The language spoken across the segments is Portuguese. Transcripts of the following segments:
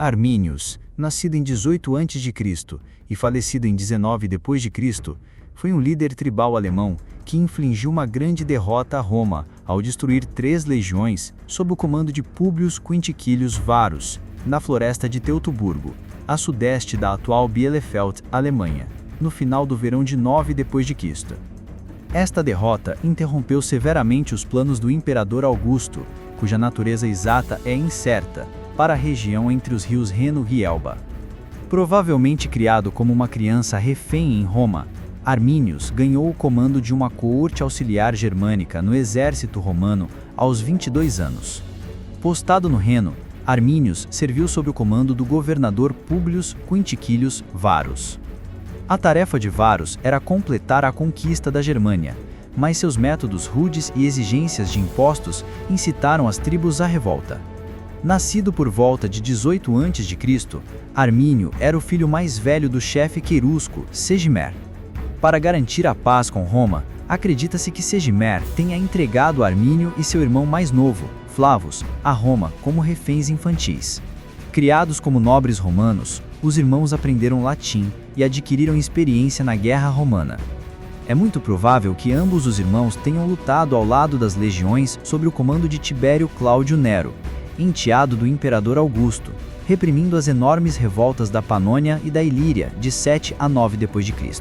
Arminius, nascido em 18 a.C. e falecido em 19 d.C., foi um líder tribal alemão que infligiu uma grande derrota a Roma ao destruir 3 legiões sob o comando de Publius Quintiquilius Varus, na floresta de Teutoburgo, a sudeste da atual Bielefeld, Alemanha, no final do verão de 9 d.C. Esta derrota interrompeu severamente os planos do imperador Augusto, cuja natureza exata é incerta, para a região entre os rios Reno e Elba. Provavelmente criado como uma criança refém em Roma, Arminius ganhou o comando de uma coorte auxiliar germânica no exército romano aos 22 anos. Postado no Reno, Arminius serviu sob o comando do governador Publius Quintiquilius Varus. A tarefa de Varus era completar a conquista da Germânia, mas seus métodos rudes e exigências de impostos incitaram as tribos à revolta. Nascido por volta de 18 a.C., Armínio era o filho mais velho do chefe querusco, Segimer. Para garantir a paz com Roma, acredita-se que Segimer tenha entregado Armínio e seu irmão mais novo, Flavus, a Roma como reféns infantis. Criados como nobres romanos, os irmãos aprenderam latim e adquiriram experiência na guerra romana. É muito provável que ambos os irmãos tenham lutado ao lado das legiões sob o comando de Tibério Cláudio Nero, enteado do imperador Augusto, reprimindo as enormes revoltas da Panônia e da Ilíria de 7 a 9 d.C.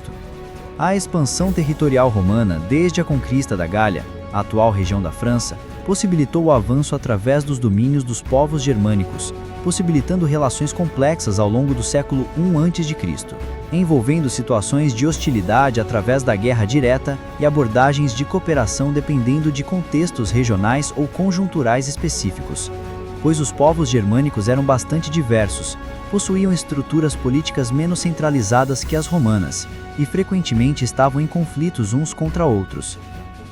A expansão territorial romana desde a conquista da Gália, a atual região da França, possibilitou o avanço através dos domínios dos povos germânicos, possibilitando relações complexas ao longo do século I a.C., envolvendo situações de hostilidade através da guerra direta e abordagens de cooperação dependendo de contextos regionais ou conjunturais específicos, pois os povos germânicos eram bastante diversos, possuíam estruturas políticas menos centralizadas que as romanas, e frequentemente estavam em conflitos uns contra outros.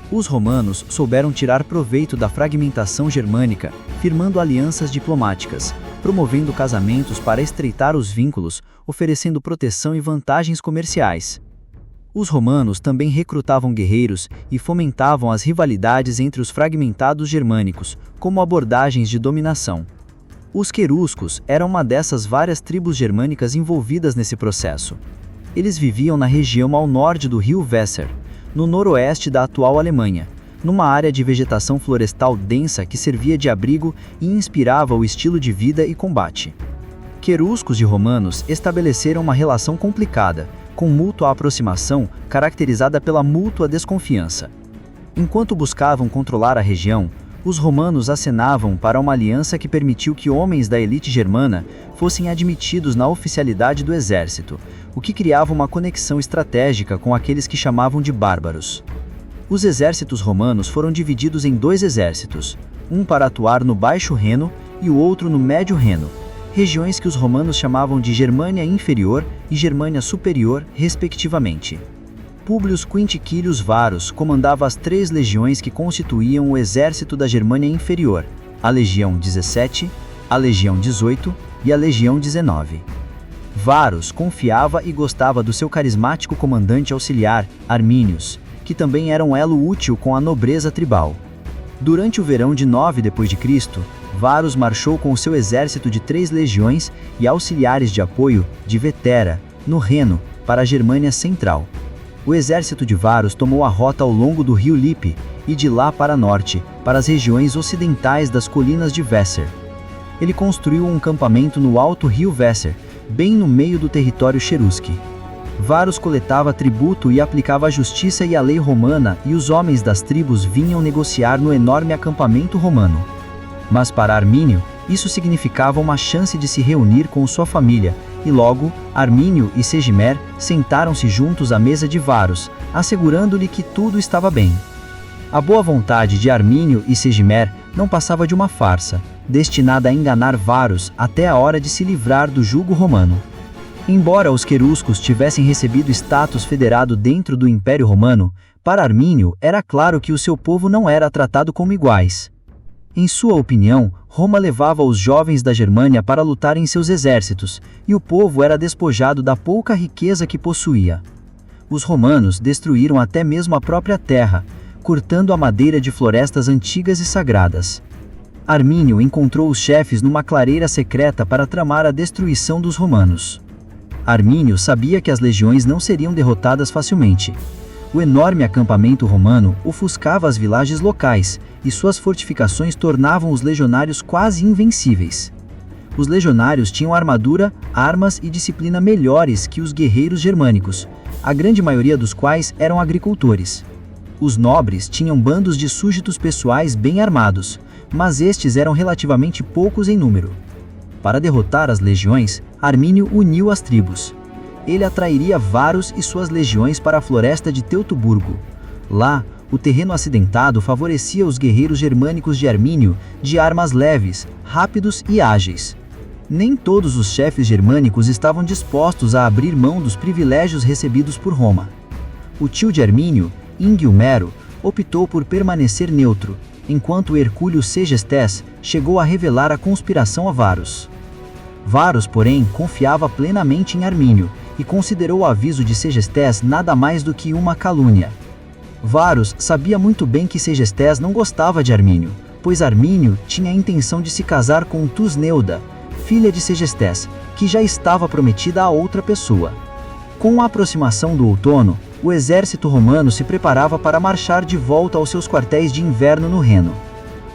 Os romanos souberam tirar proveito da fragmentação germânica, firmando alianças diplomáticas, promovendo casamentos para estreitar os vínculos, oferecendo proteção e vantagens comerciais. Os romanos também recrutavam guerreiros e fomentavam as rivalidades entre os fragmentados germânicos, como abordagens de dominação. Os queruscos eram uma dessas várias tribos germânicas envolvidas nesse processo. Eles viviam na região ao norte do rio Weser, no noroeste da atual Alemanha, numa área de vegetação florestal densa que servia de abrigo e inspirava o estilo de vida e combate. Queruscos e romanos estabeleceram uma relação complicada, com mútua aproximação caracterizada pela mútua desconfiança. Enquanto buscavam controlar a região, os romanos acenavam para uma aliança que permitiu que homens da elite germana fossem admitidos na oficialidade do exército, o que criava uma conexão estratégica com aqueles que chamavam de bárbaros. Os exércitos romanos foram divididos em 2 exércitos, um para atuar no Baixo Reno e o outro no Médio Reno, regiões que os romanos chamavam de Germânia Inferior e Germânia Superior, respectivamente. Publius Quintiquilius Varus comandava as 3 legiões que constituíam o exército da Germânia Inferior, a Legião 17, a Legião 18 e a Legião 19. Varus confiava e gostava do seu carismático comandante auxiliar, Arminius, que também era um elo útil com a nobreza tribal. Durante o verão de 9 d.C., Varus marchou com o seu exército de 3 legiões e auxiliares de apoio de Vetera, no Reno, para a Germânia Central. O exército de Varus tomou a rota ao longo do rio Lippe e de lá para norte, para as regiões ocidentais das colinas de Weser. Ele construiu um acampamento no alto rio Weser, bem no meio do território cherusque. Varus coletava tributo e aplicava a justiça e a lei romana, e os homens das tribos vinham negociar no enorme acampamento romano. Mas para Armínio, isso significava uma chance de se reunir com sua família, e logo, Armínio e Segimer sentaram-se juntos à mesa de Varus, assegurando-lhe que tudo estava bem. A boa vontade de Armínio e Segimer não passava de uma farsa, destinada a enganar Varus até a hora de se livrar do jugo romano. Embora os queruscos tivessem recebido status federado dentro do Império Romano, para Armínio era claro que o seu povo não era tratado como iguais. Em sua opinião, Roma levava os jovens da Germânia para lutar em seus exércitos, e o povo era despojado da pouca riqueza que possuía. Os romanos destruíram até mesmo a própria terra, cortando a madeira de florestas antigas e sagradas. Armínio encontrou os chefes numa clareira secreta para tramar a destruição dos romanos. Armínio sabia que as legiões não seriam derrotadas facilmente. O enorme acampamento romano ofuscava as vilagens locais, e suas fortificações tornavam os legionários quase invencíveis. Os legionários tinham armadura, armas e disciplina melhores que os guerreiros germânicos, a grande maioria dos quais eram agricultores. Os nobres tinham bandos de súditos pessoais bem armados, mas estes eram relativamente poucos em número. Para derrotar as legiões, Armínio uniu as tribos. Ele atrairia Varus e suas legiões para a floresta de Teutoburgo. Lá, o terreno acidentado favorecia os guerreiros germânicos de Armínio de armas leves, rápidos e ágeis. Nem todos os chefes germânicos estavam dispostos a abrir mão dos privilégios recebidos por Roma. O tio de Armínio, Ingilmero, optou por permanecer neutro, enquanto Hercúlio Segestes chegou a revelar a conspiração a Varus. Varus, porém, confiava plenamente em Armínio e considerou o aviso de Segestes nada mais do que uma calúnia. Varus sabia muito bem que Segestes não gostava de Armínio, pois Armínio tinha a intenção de se casar com Tusneuda, filha de Segestes, que já estava prometida a outra pessoa. Com a aproximação do outono, o exército romano se preparava para marchar de volta aos seus quartéis de inverno no Reno.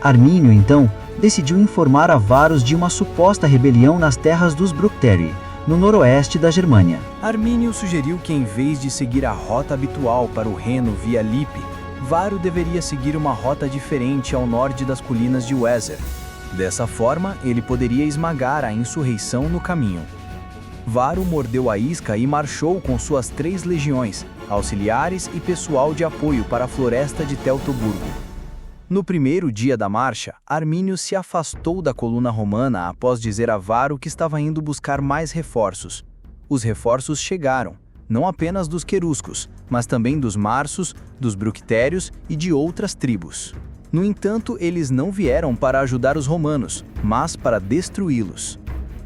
Armínio, então, decidiu informar a Varus de uma suposta rebelião nas terras dos Bructeri, no noroeste da Germânia. Armínio sugeriu que, em vez de seguir a rota habitual para o Reno via Lippe, Varo deveria seguir uma rota diferente ao norte das colinas de Weser. Dessa forma, ele poderia esmagar a insurreição no caminho. Varo mordeu a isca e marchou com suas 3 legiões, auxiliares e pessoal de apoio para a floresta de Teutoburgo. No primeiro dia da marcha, Armínio se afastou da coluna romana após dizer a Varo que estava indo buscar mais reforços. Os reforços chegaram, não apenas dos queruscos, mas também dos marsos, dos bructérios e de outras tribos. No entanto, eles não vieram para ajudar os romanos, mas para destruí-los.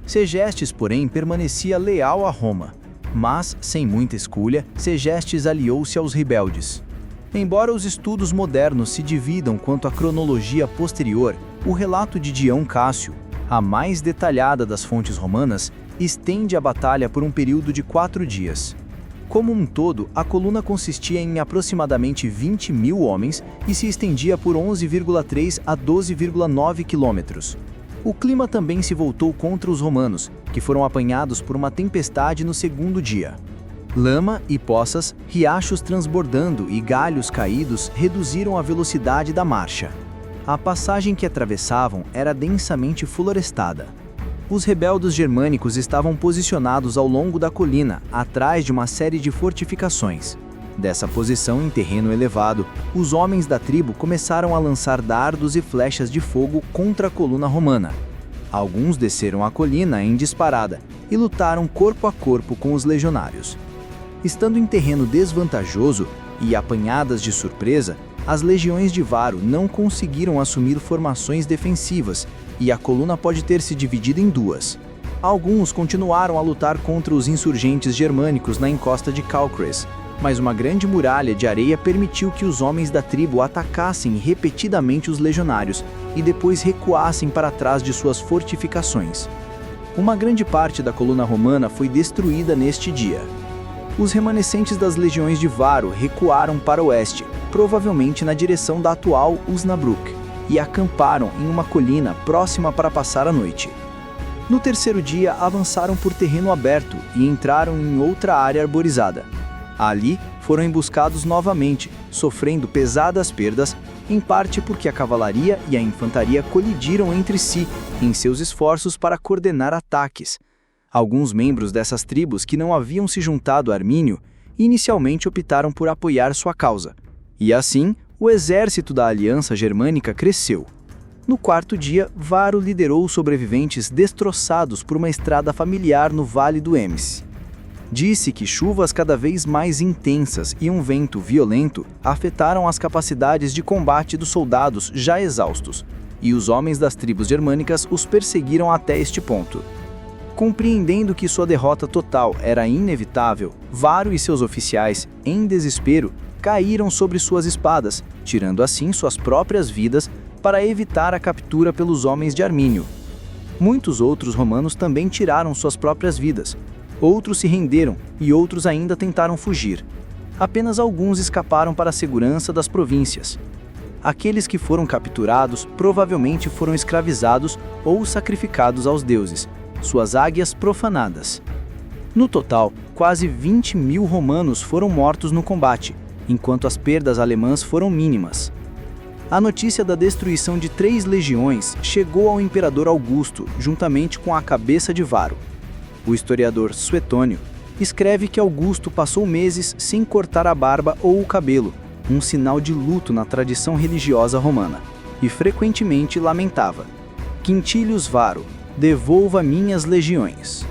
Segestes, porém, permanecia leal a Roma, mas, sem muita escolha, Segestes aliou-se aos rebeldes. Embora os estudos modernos se dividam quanto à cronologia posterior, o relato de Dião Cássio, a mais detalhada das fontes romanas, estende a batalha por um período de 4 dias. Como um todo, a coluna consistia em aproximadamente 20.000 homens e se estendia por 11,3 a 12,9 quilômetros. O clima também se voltou contra os romanos, que foram apanhados por uma tempestade no segundo dia. Lama e poças, riachos transbordando e galhos caídos reduziram a velocidade da marcha. A passagem que atravessavam era densamente florestada. Os rebeldes germânicos estavam posicionados ao longo da colina, atrás de uma série de fortificações. Dessa posição em terreno elevado, os homens da tribo começaram a lançar dardos e flechas de fogo contra a coluna romana. Alguns desceram a colina em disparada e lutaram corpo a corpo com os legionários. Estando em terreno desvantajoso e apanhadas de surpresa, as legiões de Varo não conseguiram assumir formações defensivas e a coluna pode ter se dividido em 2. Alguns continuaram a lutar contra os insurgentes germânicos na encosta de Calcres, mas uma grande muralha de areia permitiu que os homens da tribo atacassem repetidamente os legionários e depois recuassem para trás de suas fortificações. Uma grande parte da coluna romana foi destruída neste dia. Os remanescentes das legiões de Varo recuaram para o oeste, provavelmente na direção da atual Osnabrück, e acamparam em uma colina próxima para passar a noite. No terceiro dia, avançaram por terreno aberto e entraram em outra área arborizada. Ali, foram emboscados novamente, sofrendo pesadas perdas, em parte porque a cavalaria e a infantaria colidiram entre si em seus esforços para coordenar ataques. Alguns membros dessas tribos que não haviam se juntado a Armínio inicialmente optaram por apoiar sua causa, e assim o exército da Aliança Germânica cresceu. No quarto dia, Varo liderou os sobreviventes destroçados por uma estrada familiar no Vale do Ems. Disse que chuvas cada vez mais intensas e um vento violento afetaram as capacidades de combate dos soldados já exaustos, e os homens das tribos germânicas os perseguiram até este ponto. Compreendendo que sua derrota total era inevitável, Varo e seus oficiais, em desespero, caíram sobre suas espadas, tirando assim suas próprias vidas, para evitar a captura pelos homens de Armínio. Muitos outros romanos também tiraram suas próprias vidas. Outros se renderam e outros ainda tentaram fugir. Apenas alguns escaparam para a segurança das províncias. Aqueles que foram capturados provavelmente foram escravizados ou sacrificados aos deuses, suas águias profanadas. No total, quase 20.000 romanos foram mortos no combate, enquanto as perdas alemãs foram mínimas. A notícia da destruição de 3 legiões chegou ao imperador Augusto, juntamente com a cabeça de Varo. O historiador Suetônio escreve que Augusto passou meses sem cortar a barba ou o cabelo, um sinal de luto na tradição religiosa romana, e frequentemente lamentava: Quintilius Varo, devolva minhas legiões.